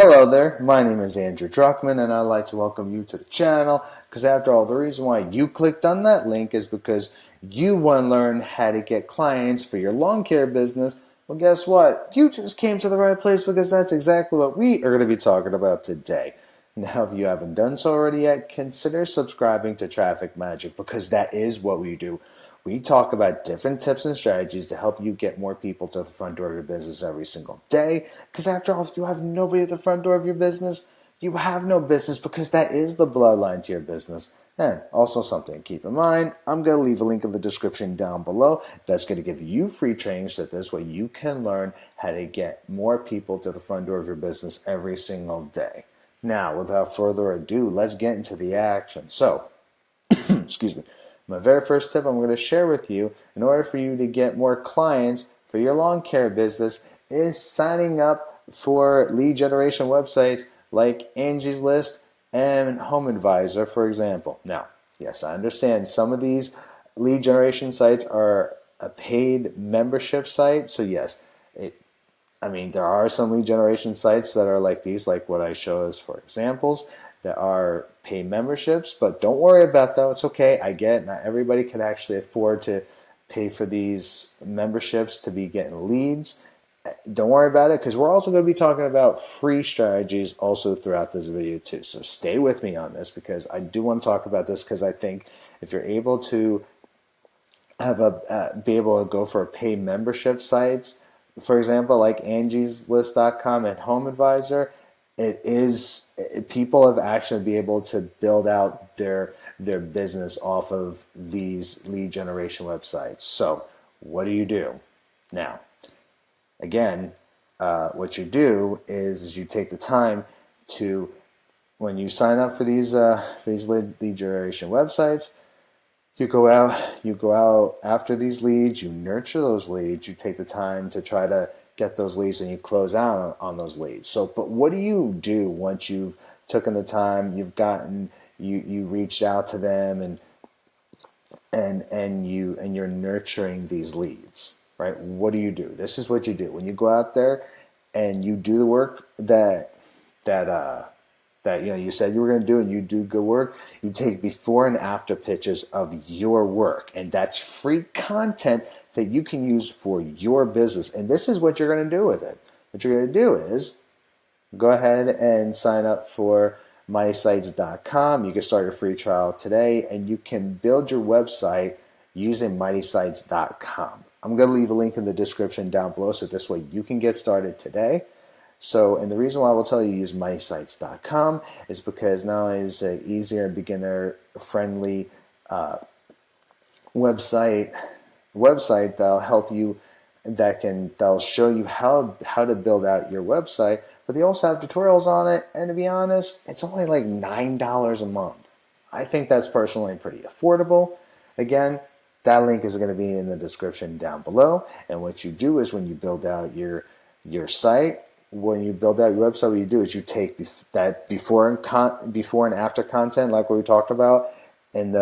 Hello there, my name is Andrew Druckmann and I'd like to welcome you to the channel because after all, the reason why you clicked on that link is because you want to learn how to get clients for your lawn care business. Well, guess what? You just came to the right place because that's exactly what we are going to be talking about today. Now, if you haven't done so already yet, consider subscribing to Traffic Magic because that is what we do. We talk about different tips and strategies to help you get more people to the front door of your business every single day. Because after all, if you have nobody at the front door of your business, you have no business because that is the bloodline to your business. And also something to keep in mind, I'm going to leave a link in the description down below that's going to give you free training so that this way you can learn how to get more people to the front door of your business every single day. Now, without further ado, let's get into the action. So, excuse me. My very first tip I'm going to share with you in order for you to get more clients for your lawn care business is signing up for lead generation websites like Angie's List and Home Advisor, for example. Now, yes, I understand some of these lead generation sites are a paid membership site, so yes, there are some lead generation sites that are like these, like what I show as for examples, that are paid memberships, but don't worry about that. It's okay. I get it. Not everybody can actually afford to pay for these memberships to be getting leads. Don't worry about it because we're also going to be talking about free strategies also throughout this video too. So stay with me on this because I do want to talk about this because I think if you're able to be able to go for paid membership sites, for example, like Angie'sList.com and Home Advisor, people have actually been able to build out their business off of these lead generation websites. So what do you do? Now, again, what you do is you take the time to, when you sign up for these lead generation websites, you go out after these leads, you nurture those leads, you take the time to try to get those leads and you close out on those leads. So, but what do you do once you've taken the time, you reached out to them and you're nurturing these leads, right? What do you do? This is what you do. When you go out there and you do the work that you said you were going to do, and you do good work, you take before and after pictures of your work, and that's free content that you can use for your business. And this is what you're going to do with it. What you're going to do is go ahead and sign up for MightySites.com. You can start your free trial today, and you can build your website using MightySites.com. I'm going to leave a link in the description down below so this way you can get started today. So, and the reason why I will tell you to use MightySites.com is because not only is it easier and beginner-friendly website that'll help you, that'll show you how to build out your website, but they also have tutorials on it. And to be honest, it's only like $9 a month. I think that's personally pretty affordable. Again, that link is going to be in the description down below. And what you do is when you build out your site. When you build out your website, what you do is you take that before and after content, like what we talked about, and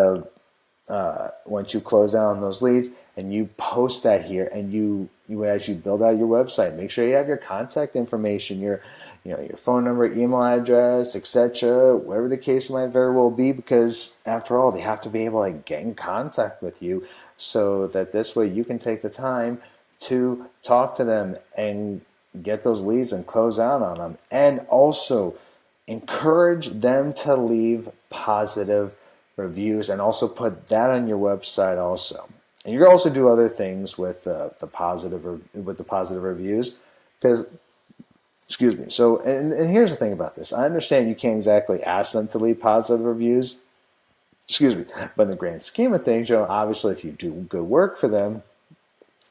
once you close out on those leads, and you post that here, and you as you build out your website, make sure you have your contact information, your phone number, email address, etc., whatever the case might very well be, because after all, they have to be able to get in contact with you, so that this way you can take the time to talk to them and get those leads and close out on them, and also encourage them to leave positive reviews and also put that on your website also. And you can also do other things with the positive reviews, because excuse me. So and here's the thing about this. I understand you can't exactly ask them to leave positive reviews. Excuse me, but in the grand scheme of things, obviously if you do good work for them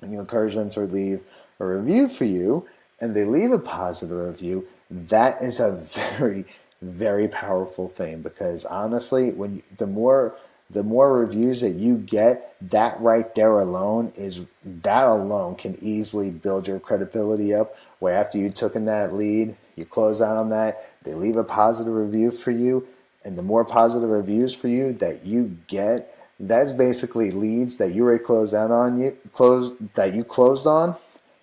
and you encourage them to leave a review for you, and they leave a positive review, that is a very, very powerful thing, because honestly, the more reviews that you get, that right there alone can easily build your credibility up, where after you took in that lead, you close out on that, they leave a positive review for you, and the more positive reviews for you that you get, that's basically leads that you already closed on.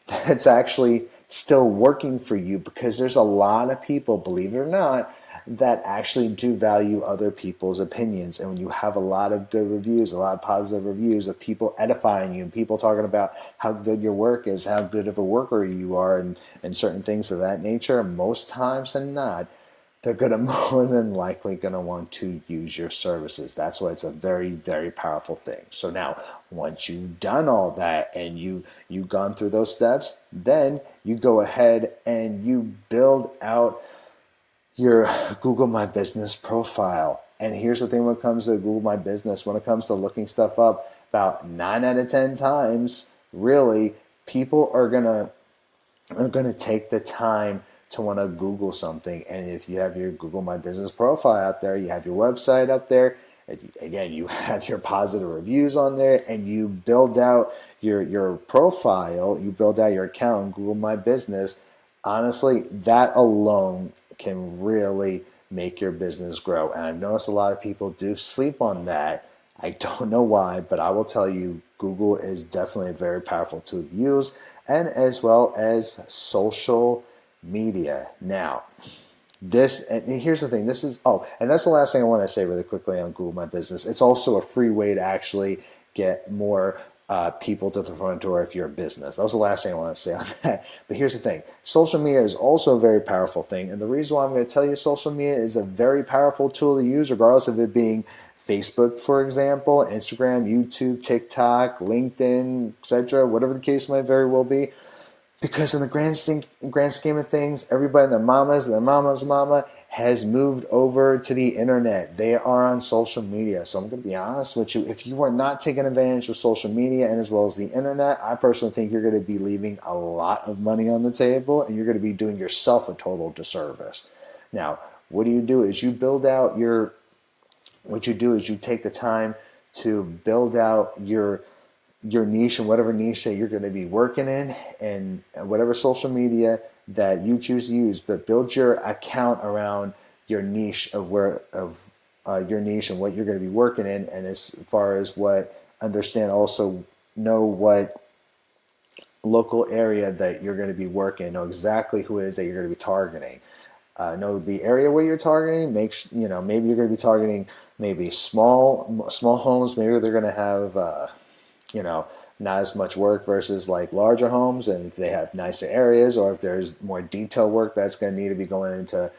That's actually still working for you, because there's a lot of people, believe it or not, that actually do value other people's opinions. And when you have a lot of good reviews, a lot of positive reviews of people edifying you and people talking about how good your work is, how good of a worker you are, and certain things of that nature, most times than not, they're going to more than likely going to want to use your services. That's why it's a very, very powerful thing. So now, once you've done all that and you've gone through those steps, then you go ahead and you build out your Google My Business profile. And here's the thing: when it comes to Google My Business, when it comes to looking stuff up, about 9 out of 10 times, really, people are gonna take the time to want to Google something. And if you have your Google My Business profile out there, you have your website up there, again, you have your positive reviews on there, and you build out your profile, you build out your account in Google My Business, honestly, that alone can really make your business grow. And I've noticed a lot of people do sleep on that. I don't know why, but I will tell you, Google is definitely a very powerful tool to use, and as well as social media. Now, and here's the thing, and that's the last thing I want to say really quickly on Google My Business. It's also a free way to actually get more people to the front door if you're a business. That was the last thing I want to say on that. But here's the thing, social media is also a very powerful thing. And the reason why I'm going to tell you social media is a very powerful tool to use, regardless of it being Facebook, for example, Instagram, YouTube, TikTok, LinkedIn, etc., whatever the case might very well be. Because in the grand scheme of things, everybody and their mama's mama has moved over to the internet. They are on social media. So I'm going to be honest with you. If you are not taking advantage of social media and as well as the internet, I personally think you're going to be leaving a lot of money on the table, and you're going to be doing yourself a total disservice. Now, what do is you build out what you do is you take the time to build out your niche, and whatever niche that you're going to be working in, and whatever social media that you choose to use, but build your account around your niche of your niche and what you're going to be working in. And as far as know what local area that you're going to be working in, know exactly who it is that you're going to be targeting. Know the area where you're targeting. Maybe you're going to be targeting maybe small homes. Maybe they're going to have not as much work versus like larger homes, and if they have nicer areas, or if there's more detailed work that's going to need to be going into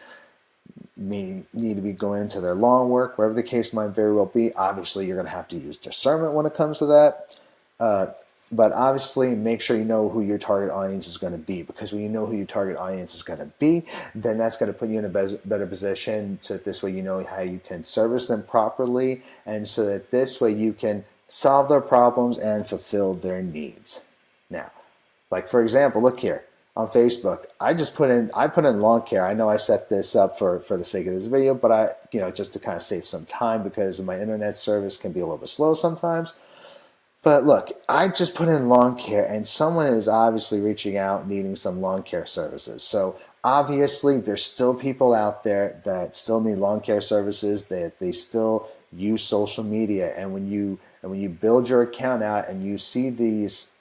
their lawn work, wherever the case might very well be. Obviously, you're going to have to use discernment when it comes to that. But obviously, make sure you know who your target audience is going to be, because when you know who your target audience is going to be, then that's going to put you in a better position, so that this way you know how you can service them properly, and so that this way you can solve their problems and fulfill their needs. Now, like for example, look here on Facebook. I put in lawn care. I know I set this up for the sake of this video, but just to kind of save some time, because my internet service can be a little bit slow sometimes. But look, I just put in lawn care, and someone is obviously reaching out needing some lawn care services. So obviously there's still people out there that still need lawn care services, that they still use social media. And when you build your account out and you see these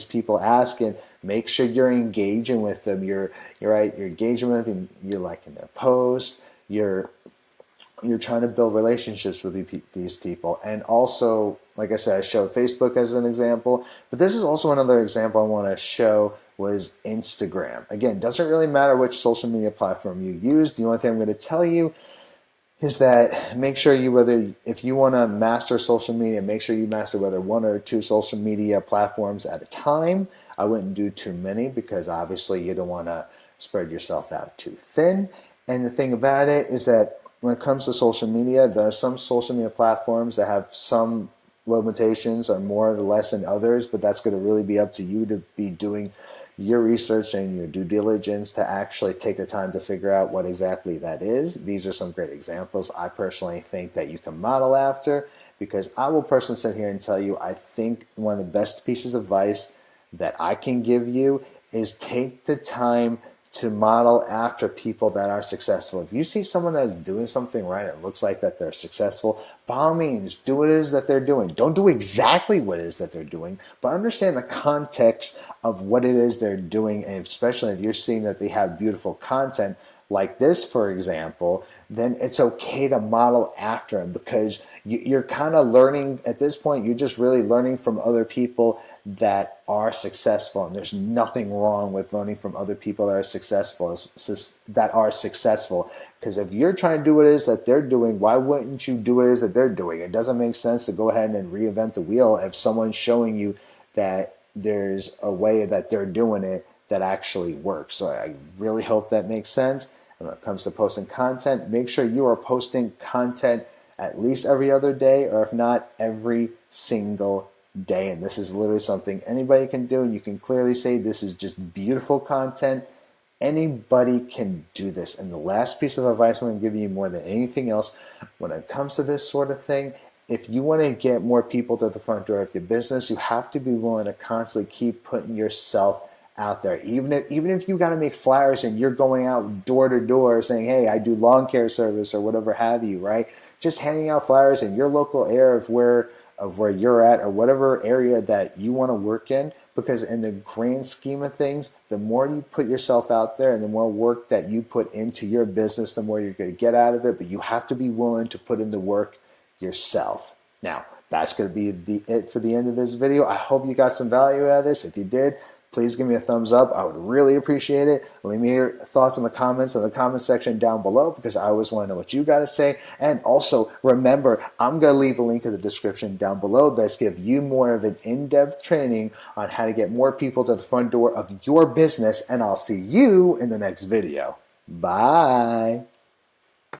people asking, make sure you're engaging with them. You're engaging with them. You're liking their posts. You're trying to build relationships with these people. And also, like I said, I showed Facebook as an example, but this is also another example I want to show was Instagram. Again, doesn't really matter which social media platform you use. The only thing I'm going to tell you is that make sure if you want to master social media, make sure you master whether 1 or 2 social media platforms at a time. I wouldn't do too many, because obviously you don't want to spread yourself out too thin. And the thing about it is that when it comes to social media, there are some social media platforms that have some limitations, or more or less than others, but that's going to really be up to you to be doing your research and your due diligence to actually take the time to figure out what exactly that is. These are some great examples I personally think that you can model after, because I will personally sit here and tell you, I think one of the best pieces of advice that I can give you is take the time to model after people that are successful. If you see someone that's doing something right, it looks like that they're successful, by all means, do what it is that they're doing. Don't do exactly what it is that they're doing, but understand the context of what it is they're doing, and especially if you're seeing that they have beautiful content like this, for example, then it's okay to model after them, because you're kind of learning at this point. You're just really learning from other people that are successful, and there's nothing wrong with learning from other people that are successful. Because if you're trying to do what it is that they're doing, why wouldn't you do what it is that they're doing? It doesn't make sense to go ahead and reinvent the wheel if someone's showing you that there's a way that they're doing it that actually works. So I really hope that makes sense. And when it comes to posting content, make sure you are posting content at least every other day, or if not, every single day. And this is literally something anybody can do. And you can clearly say this is just beautiful content. Anybody can do this. And the last piece of advice I'm going to give you, more than anything else, when it comes to this sort of thing, if you want to get more people to the front door of your business, you have to be willing to constantly keep putting yourself out there. Even if you got to make flyers and you're going out door to door saying, hey, I do lawn care service or whatever have you, right? Just handing out flyers in your local area of where you're at, or whatever area that you want to work in, because in the grand scheme of things, the more you put yourself out there and the more work that you put into your business, the more you're going to get out of it. But you have to be willing to put in the work yourself. Now, that's going to be it for the end of this video. I hope you got some value out of this. If you did, please give me a thumbs up. I would really appreciate it. Leave me your thoughts in the comments section down below, because I always want to know what you got to say. And also, remember, I'm going to leave a link in the description down below that's give you more of an in-depth training on how to get more people to the front door of your business. And I'll see you in the next video. Bye.